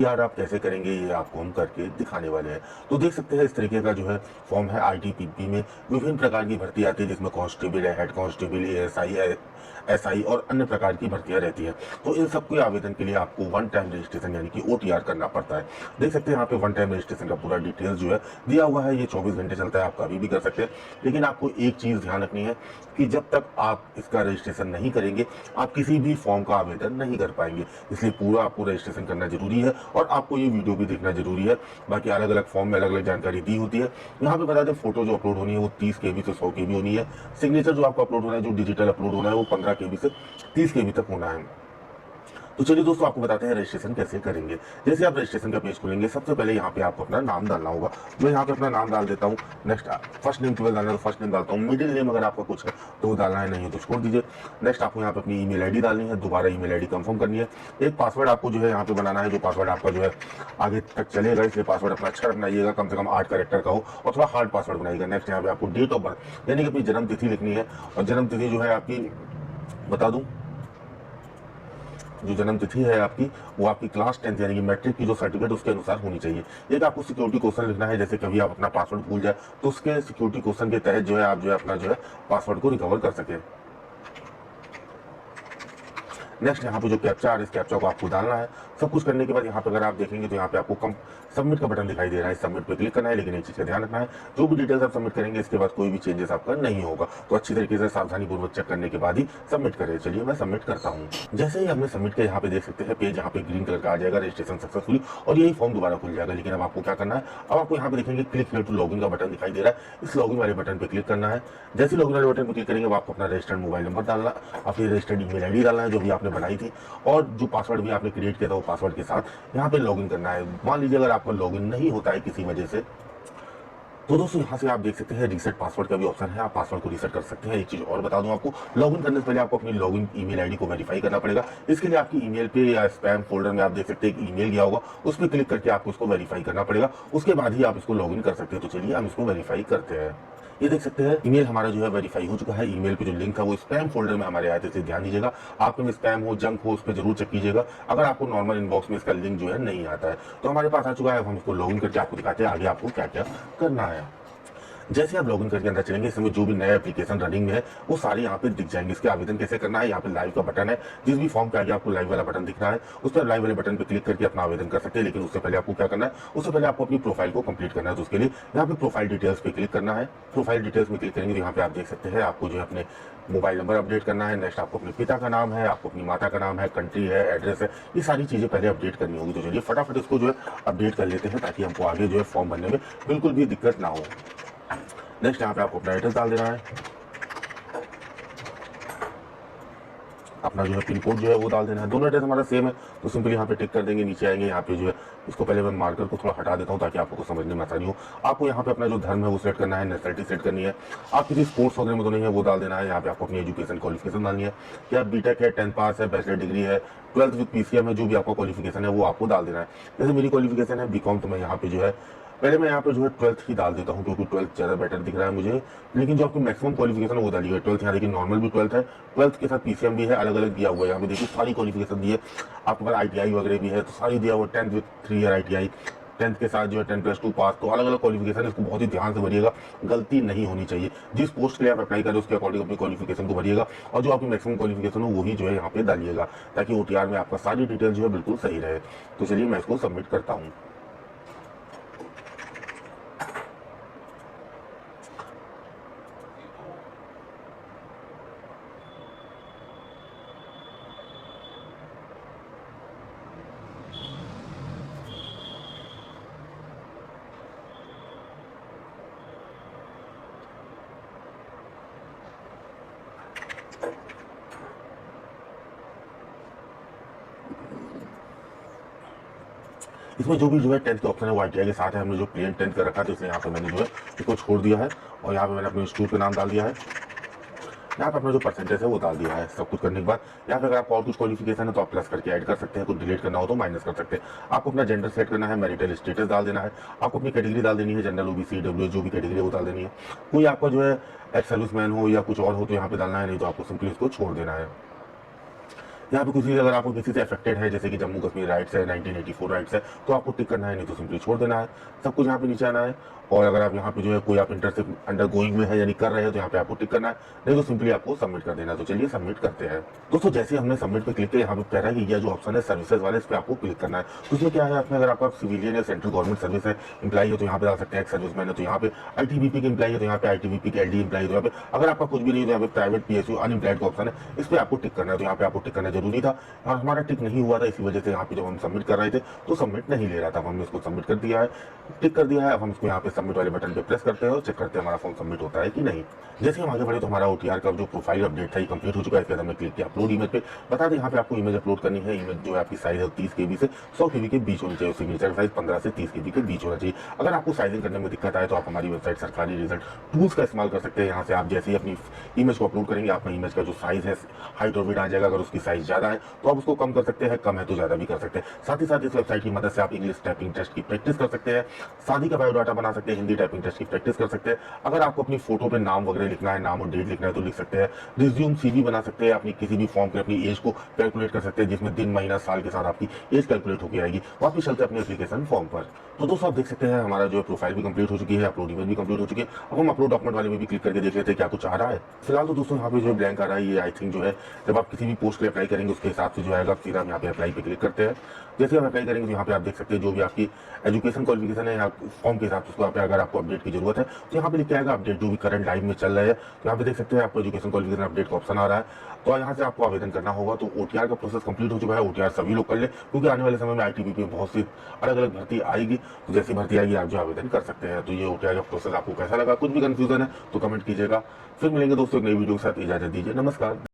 यार आप कैसे करेंगे ये आपको हम करके दिखाने वाले हैं। तो देख सकते हैं इस तरीके का जो है फॉर्म है। आईटीबीपी में विभिन्न प्रकार की भर्ती आती है, जिसमें कांस्टेबल है, हेड कांस्टेबल, एएसआई है, एसआई और अन्य प्रकार की भर्तियां रहती है। तो इन सबके आवेदन के लिए आपको वन टाइम रजिस्ट्रेशन यानी कि ओटीआर करना पड़ता है। देख सकते हैं यहाँ पे वन टाइम रजिस्ट्रेशन का पूरा डिटेल्स जो है दिया हुआ है। ये 24 घंटे चलता है, आप कभी भी कर सकते हैं। लेकिन आपको एक चीज ध्यान रखनी है कि जब तक आप इसका रजिस्ट्रेशन नहीं करेंगे आप किसी भी फॉर्म का आवेदन नहीं कर पाएंगे। इसलिए पूरा आपको रजिस्ट्रेशन करना जरूरी है और आपको ये वीडियो भी देखना जरूरी है। बाकी अलग अलग फॉर्म में अलग अलग जानकारी दी होती है। यहाँ पे बता दें, फोटो जो अपलोड होनी है वो 30 KB से 100 KB होनी है। सिग्नेचर जो आपको अपलोड होना है, जो डिजिटल अपलोड होना है, वो 15 KB से 30 KB तक होना है। तो चलिए दोस्तों, आपको बताते हैं रजिस्ट्रेशन कैसे करेंगे। जैसे आप रजिस्ट्रेशन का पेज खोलेंगे, सबसे पहले यहाँ पे आपको अपना नाम डालना होगा। मैं यहाँ पे अपना नाम डाल देता हूँ। नेक्स्ट फर्स्ट नेम ट्वेल्व डालना है तो फर्स्ट नेम डालता हूँ। मिडिल नेम अगर आपका कुछ है तो डालना है, नहीं है तो छोड़ दीजिए। नेक्स्ट आपको यहाँ पे अपनी ईमेल आईडी डालनी है, दोबारा ईमेल आईडी कंफर्म करनी है। एक पासवर्ड आपको जो है यहाँ पे बनाना है, जो पासवर्ड आपका जो है आगे तक चलेगा, इसलिए पासवर्ड अपना अच्छा बनाइएगा, कम से कम 8 कैरेक्टर का हो और थोड़ा हार्ड पासवर्ड बनाइएगा। नेक्स्ट यहाँ पे आपको डेट ऑफ बर्थ यानी कि अपनी जन्म तिथि लिखनी है। और जन्म तिथि जो है आपकी, बता दूं, जो जन्म तिथि है आपकी वो आपकी क्लास 10th यानी कि मैट्रिक की जो सर्टिफिकेट उसके अनुसार होनी चाहिए। एक आपको सिक्योरिटी क्वेश्चन लिखना है, जैसे कभी आप अपना पासवर्ड भूल जाए तो उसके सिक्योरिटी क्वेश्चन के तहत जो है आप जो है अपना जो है पासवर्ड को रिकवर कर सके। नेक्स्ट यहाँ पे जो कैप्चा इस कैप्चा को आपको डालना है। सब कुछ करने के बाद यहाँ पे अगर आप देखेंगे तो यहाँ पे आपको कम सबमिट का बटन दिखाई दे रहा है। सबमिट पे क्लिक करना है, लेकिन एक चीज का ध्यान रखना है, जो भी डिटेल्स आप सबमिट करेंगे इसके बाद कोई भी चेंजेस आपका नहीं होगा। तो अच्छी तरीके से सावधानी पूर्वक चेक करने के बाद ही सबमिट करें। चलिए मैं सबमिट करता हूँ। जैसे ही हमने सबमिट किया, यहाँ पे देख सकते हैं पेज यहाँ पे ग्रीन कलर का आ जाएगा, रजिस्ट्रेशन सक्सेसफुली, और यही फॉर्म दोबारा खुल जाएगा। लेकिन अब आपको क्या करना है, अब आपको यहाँ पे देखेंगे क्लिक हियर टू लॉगिन का बटन दिखाई दे रहा है। इस लॉगिन वाले बटन पे क्लिक करना है। जैसे लॉगिन वाले बटन पे क्लिक करेंगे आपको अपना रजिस्टर्ड मोबाइल नंबर डालना, अपनी रजिस्टर्ड ईमेल आईडी डालना है जो भी आपने बनाई थी, और जो पासवर्ड भी आपने क्रिएट किया था वो पासवर्ड के साथ यहाँ पे लॉगिन करना है। मान लीजिए अगर आपका लॉगिन नहीं होता है किसी वजह से, तो दोस्तों यहाँ से आप देख सकते हैं रीसेट पासवर्ड का भी ऑप्शन है, आप पासवर्ड को रीसेट कर सकते हैं। एक चीज और बता दूं आपको, लॉगिन करने से पहले आपको अपनी लॉगिन ईमेल आईडी को वेरीफाई करना पड़ेगा। इसके लिए आपकी ईमेल पे या स्पैम फोल्डर में आप देख सकते हैं एक ईमेल गया होगा, उस पर क्लिक करके आपको इसको वेरीफाई करना पड़ेगा। उसके बाद ही आप इसको लॉगिन कर सकते हैं। तो चलिए हम इसको वेरीफाई करते हैं। ये देख सकते हैं ईमेल हमारा जो है वेरीफाई हो चुका है। ईमेल पे जो लिंक था वो स्पैम फोल्डर में हमारे आए थे, इसे ध्यान दीजिएगा। आपके में स्पैम हो, जंक हो, उस पर जरूर चेक कीजिएगा अगर आपको नॉर्मल इनबॉक्स में इसका लिंक जो है नहीं आता है। तो हमारे पास आ चुका है, हम इसको लॉगिन करके आपको दिखाते हैं आगे आपको क्या क्या करना है। जैसे आप लॉगिन करके अंदर चलेंगे, इसमें जो भी नए एप्लीकेशन रनिंग में है वो सारे यहाँ पे दिख जाएंगे। इसके आवेदन कैसे करना है, यहाँ पे लाइव का बटन है। जिस भी फॉर्म के आगे आपको लाइव वाला बटन दिख रहा है उस पर लाइव वाले बटन पे क्लिक करके अपना आवेदन कर सकते हैं। लेकिन उससे पहले आपको क्या करना है, उससे पहले आपको अपनी प्रोफाइल को कंप्लीट करना है। तो उसके लिए यहाँ पे प्रोफाइल डिटेल्स पे क्लिक करना है। प्रोफाइल डिटेल्स में क्लिक करेंगे तो यहाँ पे आप देख सकते हैं आपको जो है अपने मोबाइल नंबर अपडेट करना है। नेक्स्ट आपको अपने पिता का नाम है, आपको अपनी माता का नाम है, कंट्री है, एड्रेस है, ये सारी चीजें पहले अपडेट करनी होगी। तो चलिए फटाफट इसको जो है अपडेट कर लेते हैं ताकि हमको आगे जो है फॉर्म भरने में बिल्कुल भी दिक्कत ना हो। नेक्स्ट यहाँ पे आपको अपना एड्रेस डाल देना है, अपना जो है पिन कोड जो है वो डाल देना है। दोनों एड्रेस हमारा सेम है तो सिंपली यहाँ पे टिक कर देंगे। नीचे आएंगे, यहाँ पे जो है इसको पहले मैं मार्कर को थोड़ा हटा देता हूँ ताकि आपको समझने में आसानी हो। आपको यहाँ पे अपना जो धर्म है वो सेट करना है, नेशनलिटी सेट करनी है। आप किसी स्पोर्ट्स वगैरह में तो नहीं है वो डाल देना है। यहाँ पे आपको अपनी एजुकेशन क्वालिफिकेशन डालनी है, क्या बीटेक है, 10th पास है, बैचलर डिग्री है, 12th विद PCM है, जो भी आपका क्वालिफिकेशन है वो आपको डाल देना है। जैसे मेरी क्वालिफिकेशन है बीकॉम, तो मैं यहाँ पे जो है पहले मैं यहाँ पे जो है 12th ही डाल देता हूँ क्योंकि 12th ज़्यादा बेटर दिख रहा है मुझे। लेकिन जो आपकी मैक्सिमम क्वालिफिकेशन है वो डालिएगा 12th। यहाँ देखिए नॉर्मल भी 12th है, 12th के साथ PCM भी है, अलग अलग दिया हुआ है। यहाँ पे देखिए सारी क्वालिफिकेशन दी है। आपके पास ITI वगैरह भी है तो सारी दिया हुआ है। 10th with 3 year ITI, 10th के साथ जो है 10+2 पास, तो अलग अलग क्वालिफिकेशन है। इसको बहुत ही ध्यान से भरिएगा, गलती नहीं होनी चाहिए। जिस पोस्ट के लिए आप अप्लाई करें उसके अकॉर्डिंग अपनी क्वालिफिकेशन को भरिएगा और जो आपकी मैक्सिमम क्वालिफिकेशन हो वही जो है यहाँ पे डालिएगा ताकि OTR में आपका सारी डिटेल जो है बिल्कुल सही रहे। तो चलिए मैं इसको सबमिट करता हूँ। इसमें जो भी जो है 10th का ऑप्शन है वो ITI के साथ है। हमने जो प्लेन 10th का रखा था इसलिए यहाँ पे मैंने जो है इसको छोड़ दिया है और यहाँ पे मैंने अपने इंस्टीट्यूट का नाम डाल दिया है। यहाँ पे अपना जो परसेंटेज है वो डाल दिया है। सब कुछ करने के बाद यहाँ पे अगर आपको और कुछ क्वालिफिकेशन है तो आप प्लस करके ऐड कर सकते हैं, कुछ डिलीट करना हो तो माइनस कर सकते हैं। आपको अपना जेंडर सेट करना है, मैरिटल स्टेटस डाल देना है, आपको अपनी कैटेगरी डाल देनी है, जनरल, OBC, EWS जो भी कैटेगरी है वो डाल देनी है। कोई आपका जो है एक्स सर्विसमैन हो या कुछ और हो तो यहाँ पे डालना है, नहीं तो आपको सिंपली उसको छोड़ देना है। यहाँ पे किसी अगर आपको किसी से अफेक्टेड है, जैसे कि जम्मू कश्मीर राइट्स है, 1984 राइट्स है, तो आपको टिक करना है, नहीं तो सिंपली छोड़ देना है। सब कुछ यहाँ पे नीचे आना है। और अगर आप यहाँ पे जो है कोई आप इंटर से अंडर गोइंग में है यानी कर रहे हैं, तो यहाँ पे आपको टिक करना है, नहीं तो सिंपली आपको सबमिट कर देना है। तो चलिए सबमिट करते हैं। दोस्तों जैसे हमने सबमिट पे क्लिक किया, यहाँ पे कह रहा है कि यह जो ऑप्शन है सर्विसेज वाले, इस पे आपको क्लिक करना है। तो इसमें क्या है, आपने अगर आपका सिविलियन या सेंट्रल गवर्नमेंट सर्विस है, एम्प्लाई है, तो यहाँ पे आ सकते हैं। सर्विस मैन है तो यहाँ पे, आईटीबीपी के एम्प्लाई है तो यहाँ पे आईटीबीपी के एलडी एम्प्लाई है तो यहाँ पे, अगर आपका कुछ भी नहीं है तो यहाँ पे प्राइवेट पीएसयू अनएम्प्लॉयड का ऑप्शन है, इस पे आपको टिक करना है। तो यहाँ पे आपको टिक करना जरूरी था और हमारा टिक नहीं हुआ था, इसी वजह से यहाँ पे जब हम सबमिट कर रहे थे तो सबमिट नहीं ले रहा था। हमने इसको सबमिट कर दिया है, टिक कर दिया है। अब हम इसको यहाँ पे सबमिट वाले बटन पे प्रेस करते हैं और चेक करते हैं हमारा फॉर्म सबमिट होता है कि नहीं। जैसे हम आगे बढ़े तो हमारा ओटीआर का जो प्रोफाइल अपडेट था ये कंप्लीट हो चुका है। इसके बाद हमने क्लिक किया अपलोड इमेज पे। बता दें यहाँ पे आपको इमेज अपलोड करनी है। इमेज जो है आपकी साइज है 30 KB से 100 KB के बीच होनी चाहिए। सिग्नेचर साइज 15 से 30 KB के बीच होना चाहिए। अगर आपको साइजिंग करने में दिक्कत आए तो आप हमारी वेबसाइट सरकारी रिजल्ट टूल्स का इस्तेमाल कर सकते हैं। यहाँ से आप जैसे ही अपनी इमेज को अपलोड करेंगे, आपका इमेज का जो साइज है, हाइट और विड्थ आ जाएगा। अगर उसकी साइज ज्यादा है तो आप उसको कम कर सकते हैं, कम है तो ज्यादा भी कर सकते हैं। साथ ही साथ इस वेबसाइट की मदद से आप इंग्लिश टाइपिंग टेस्ट की प्रैक्टिस कर सकते हैं, शादी का बायोडाटा बना सकते हैं, हिंदी टाइपिंग टेस्ट की प्रैक्टिस कर सकते हैं। अगर आपको अपनी फोटो पे नाम वगैरह लिखना है, नाम और डेट लिखना है तो लिख सकते हैं। रिज्यूम CV बना सकते हैं। अपनी किसी भी फॉर्म पे अपनी एज को कैलकुलेट कर सकते हैं, जिसमें दिन महीना साल के साथ आपकी एज कैलकुलेट होकर आएगी। वापस चलते हैं अपने एप्लीकेशन फॉर्म पर। तो दोस्तों आप देख सकते हैं हमारा जो प्रोफाइल भी कंप्लीट हो चुकी है, अपलोड इमेज भी कंप्लीट हो चुकी है। अब हम अपलोड डॉक्यूमेंट वाले में भी क्लिक करके देख लेते हैं क्या कुछ आ रहा है। फिलहाल तो दोस्तों यहाँ पे जो ब्लैंक आ रहा है, ये आई थिंक जो है जब आप किसी भी पोस्ट पे अप्लाई करेंगे उसके हिसाब से जो आएगा। सीधा हम यहाँ पे अप्लाई पे क्लिक करते हैं। जैसे हम अप्लाई करेंगे तो यहाँ पे आप देख सकते हैं जो भी आपकी एजुकेशन क्वालिफिकेशन है या फॉर्म के हिसाब से उसको यहाँ पे अगर आपको अपडेट की जरूरत है तो यहाँ पे लिख के आएगा अपडेट, जो भी करंट लाइव में चल रहा है। तो यहाँ पे देख सकते हैं आपको एजुकेशन क्वालिफिकेशन अपडेट का ऑप्शन आ रहा है। तो यहाँ से आपको आवेदन करना होगा। तो ओटीआर का प्रोसेस कंप्लीट हो चुका है। ओटीआर सभी लोग कर ले, क्योंकि आने वाले समय में आईटीबीपी में बहुत सी अलग अलग भर्ती आएगी। तो जैसी भर्ती आएगी आप जो आवेदन कर सकते हैं। तो ये ओटीआर का प्रोसेस आपको कैसा लगा, कुछ भी कंफ्यूजन है तो कमेंट कीजिएगा। फिर मिलेंगे दोस्तों एक नई वीडियो के साथ। इजाजत दीजिए, नमस्कार।